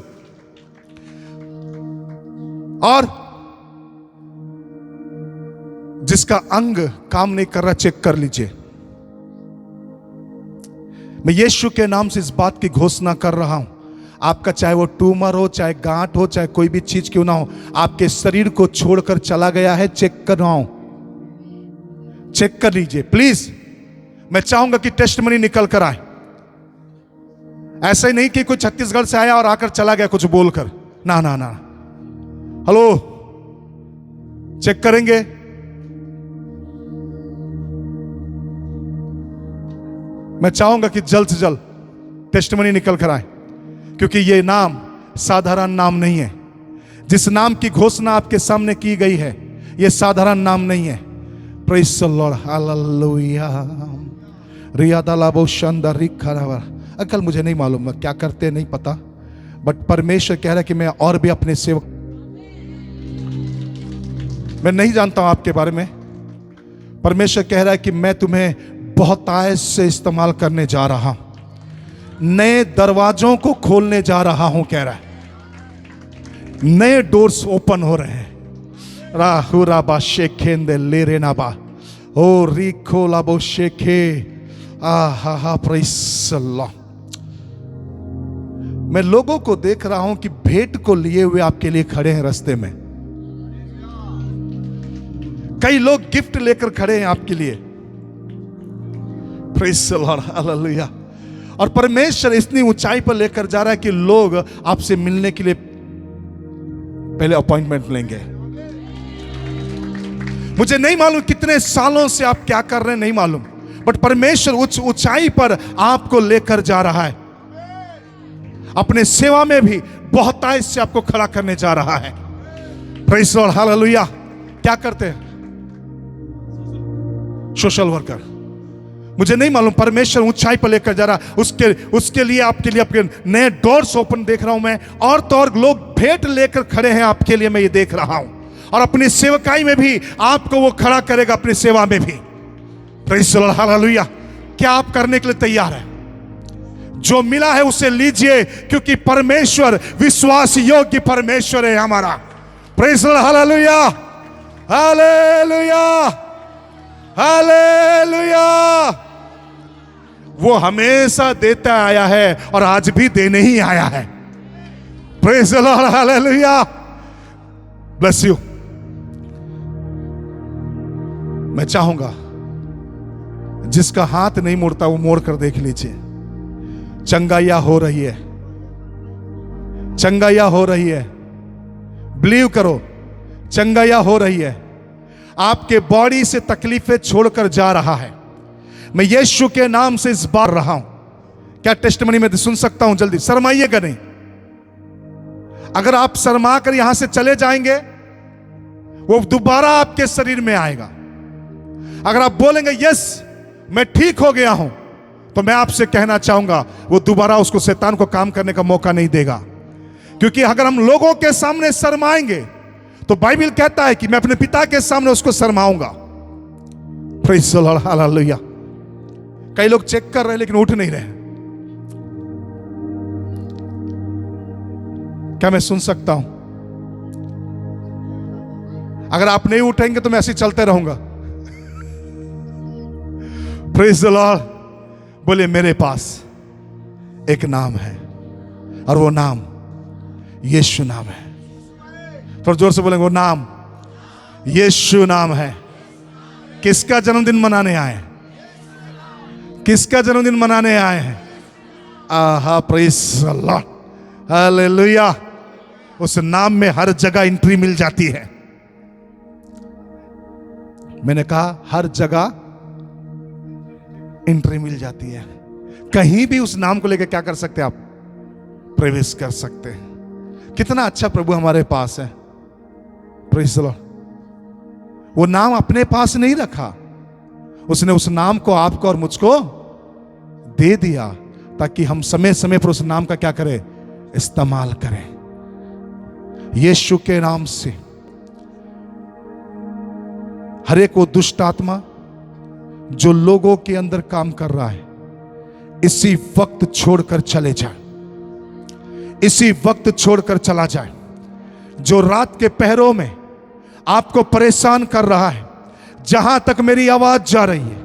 A: और जिसका अंग काम नहीं कर रहा चेक कर लीजिए। मैं यीशु के नाम से इस बात की घोषणा कर रहा हूं, आपका चाहे वो ट्यूमर हो, चाहे गांठ हो, चाहे कोई भी चीज क्यों ना हो, आपके शरीर को छोड़कर चला गया है, चेक करवाओ, चेक कर लीजिए प्लीज। मैं चाहूंगा कि टेस्टमनी निकल कर आए। ऐसा ही नहीं कि कोई छत्तीसगढ़ से आया और आकर चला गया कुछ बोलकर, ना ना ना। हेलो, चेक करेंगे। मैं चाहूंगा कि जल्द से जल्द टेस्टमनी निकल कर आए, क्योंकि यह नाम साधारण नाम नहीं है। जिस नाम की घोषणा आपके सामने की गई है, यह साधारण नाम नहीं है। Praise the Lord, hallelujah. रियादालाबो शानदारी खरावा। अकल मुझे नहीं मालूम क्या करते नहीं पता, बट परमेश्वर कह रहा है कि मैं और भी अपने सेवक, मैं नहीं जानता हूं आपके बारे में, परमेश्वर कह रहा है कि मैं तुम्हें बहुत आयत से इस्तेमाल करने जा रहा हूं, नए दरवाजों को खोलने जा रहा हूं, कह रहा है। नए डोर्स ओपन हो रहे हैं। राहुराबा शेखेंदे लेरेनाबा ओ रिखो लाबो शेखे। आहा, प्रेज़ द लॉर्ड। मैं लोगों को देख रहा हूं कि भेंट को लिए हुए आपके लिए खड़े हैं रास्ते में। कई लोग गिफ्ट लेकर खड़े हैं आपके लिए। Praise the Lord, hallelujah. और परमेश्वर इतनी ऊंचाई पर लेकर जा रहा है कि लोग आपसे मिलने के लिए पहले अपॉइंटमेंट लेंगे। मुझे नहीं मालूम कितने सालों से आप क्या कर रहे हैं, नहीं मालूम, बट परमेश्वर उच्च ऊंचाई पर आपको लेकर जा रहा है। अपने सेवा में भी बहुत आयत से आपको खड़ा करने जा रहा है। Praise the Lord, hallelujah. क्या करते हैं? Social worker. मुझे नहीं मालूम, परमेश्वर ऊंचाई पर लेकर जा रहा है। उसके लिए आपके लिए आपके नए डोर्स ओपन देख रहा हूं मैं। और तो और लोग भेंट लेकर खड़े हैं आपके लिए, मैं ये देख रहा हूं। और अपनी सेवकाई में भी आपको वो खड़ा करेगा, अपनी सेवा में भी। Praise the Lord, hallelujah. क्या आप करने के लिए तैयार हैं? जो मिला है उसे लीजिए, क्योंकि परमेश्वर विश्वास योग्य परमेश्वर है हमारा। Praise the Lord, hallelujah, hallelujah, hallelujah. वो हमेशा देता आया है और आज भी देने ही आया है। Praise the Lord, hallelujah. Bless you. मैं चाहूंगा जिसका हाथ नहीं मुड़ता वो मोड़ कर देख लीजिए। चंगाइयां हो रही है, चंगाइयां हो रही है। बिलीव करो, चंगाइयां हो रही है। आपके बॉडी से तकलीफें छोड़कर जा रहा है। मैं यीशु के नाम से इस बार रहा हूं। क्या टेस्टमनी में सुन सकता हूं? जल्दी, शर्माइएगा नहीं। अगर आप शर्मा कर यहां से चले जाएंगे, वो दोबारा आपके शरीर में आएगा। अगर आप बोलेंगे यस मैं ठीक हो गया हूं, तो मैं आपसे कहना चाहूंगा वो दोबारा उसको शैतान को काम करने का मौका नहीं देगा। क्योंकि अगर हम लोगों के सामने शर्माएंगे, तो बाइबल कहता है कि मैं अपने पिता के सामने उसको शर्माऊंगा। Praise the Lord, hallelujah. कई लोग चेक कर रहे हैं लेकिन उठ नहीं रहे। क्या मैं सुन सकता हूं? अगर आप नहीं उठेंगे तो मैं ऐसे चलते रहूंगा। Praise the Lord. बोले मेरे पास एक नाम है और वो नाम यीशु नाम है। थोड़ा जोर से बोलेंगे, वो नाम यीशु नाम है। किसका जन्मदिन मनाने आए? किसका जन्मदिन मनाने आए हैं? आहा, प्रेज़ द लॉर्ड, हालेलुया। उस नाम में हर जगह एंट्री मिल जाती है। मैंने कहा हर जगह एंट्री मिल जाती है। कहीं भी उस नाम को लेकर क्या कर सकते हैं? आप प्रवेश कर सकते हैं। कितना अच्छा प्रभु हमारे पास है। Praise the Lord. वो नाम अपने पास नहीं रखा, उसने उस नाम को आपको और मुझको दे दिया, ताकि हम समय समय पर उस नाम का क्या करें? इस्तेमाल करें। यीशु के नाम से हर एक वो दुष्ट आत्मा जो लोगों के अंदर काम कर रहा है, इसी वक्त छोड़कर चले जाए, इसी वक्त छोड़कर चला जाए। जो रात के पहरों में आपको परेशान कर रहा है, जहां तक मेरी आवाज जा रही है,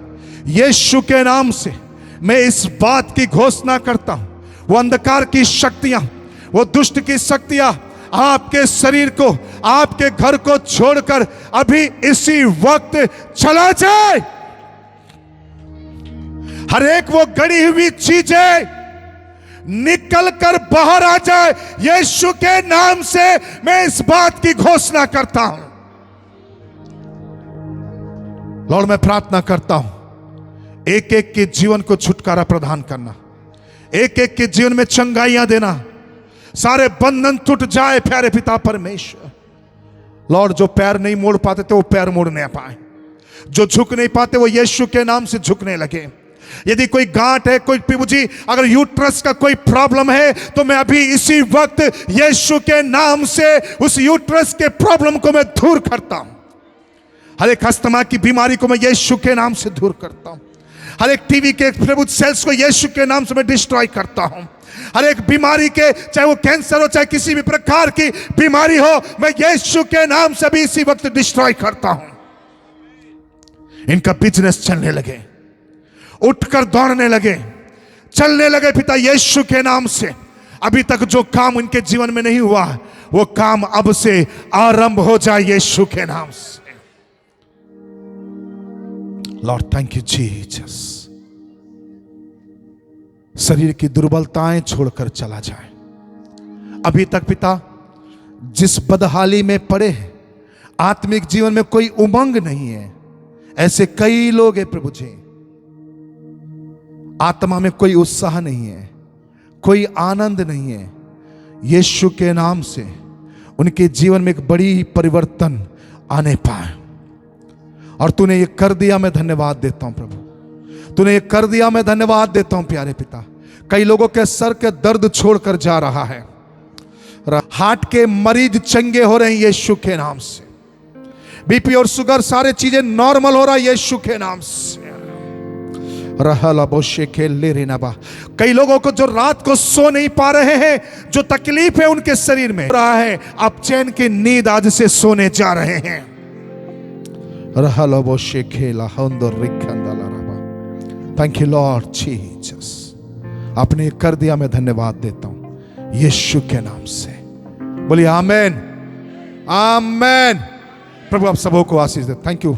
A: यीशु के नाम से मैं इस बात की घोषणा करता हूं, वो अंधकार की शक्तियां वो दुष्ट की शक्तियां आपके शरीर को, आपके घर को छोड़कर अभी इसी वक्त चला जाए। हर एक वो गड़ी हुई चीजें निकल कर बाहर आ जाए। यीशु के नाम से मैं इस बात की घोषणा करता हूं। लॉर्ड, मैं प्रार्थना करता हूं एक एक के जीवन को छुटकारा प्रदान करना, एक एक के जीवन में चंगाइयां देना, सारे बंधन टूट जाए प्यारे पिता परमेश्वर। लॉर्ड, जो पैर नहीं मोड़ पाते थे वो पैर मोड़ने पाए, जो झुक नहीं पाते वो यीशु के नाम से झुकने लगे। यदि कोई गांठ है, कोई प्रभु जी अगर यूट्रस का कोई प्रॉब्लम है, तो मैं अभी इसी वक्त यीशु के नाम से उस यूट्रस के प्रॉब्लम को मैं दूर करता हूं। हर एक अस्थमा की बीमारी को मैं यीशु के नाम से दूर करता हूं। हर एक टीवी के प्रभु सेल्स को यीशु के नाम से मैं डिस्ट्रॉय करता हूं। हर एक बीमारी के, चाहे वो कैंसर हो, चाहे किसी भी प्रकार की बीमारी हो, मैं यीशु के नाम से भी इसी वक्त डिस्ट्रॉय करता हूं। इनका बिजनेस चलने लगे, उठकर दौड़ने लगे, चलने लगे पिता यीशु के नाम से। अभी तक जो काम उनके जीवन में नहीं हुआ, वो काम अब से आरंभ हो जाए यीशु के नाम से। Lord, thank you Jesus. शरीर की दुर्बलताएं छोड़कर चला जाए। अभी तक पिता जिस बदहाली में पड़े हैं, आत्मिक जीवन में कोई उमंग नहीं है, ऐसे कई लोग हैं प्रभु जी। आत्मा में कोई उत्साह नहीं है, कोई आनंद नहीं है। यीशु के नाम से उनके जीवन में एक बड़ी परिवर्तन आने पाए। और तूने ये कर दिया, मैं धन्यवाद देता हूं प्रभु। तूने ये कर दिया, मैं धन्यवाद देता हूं प्यारे पिता। कई लोगों के सर के दर्द छोड़कर जा रहा है, हार्ट के मरीज चंगे हो रहे हैं यीशु के नाम से। बीपी और शुगर सारे चीजें नॉर्मल हो रहा है यीशु के नाम से। कई लोगों को जो रात को सो नहीं पा रहे हैं, जो तकलीफ है उनके शरीर में रहा है, अब चैन की नींद आज से सोने जा रहे हैं। Thank you Lord Jesus. आपने कर दिया, मैं धन्यवाद देता हूं यीशु के नाम से। बोलिए आमेन, आमेन। प्रभु आप सबों को आशीष दे। Thank you.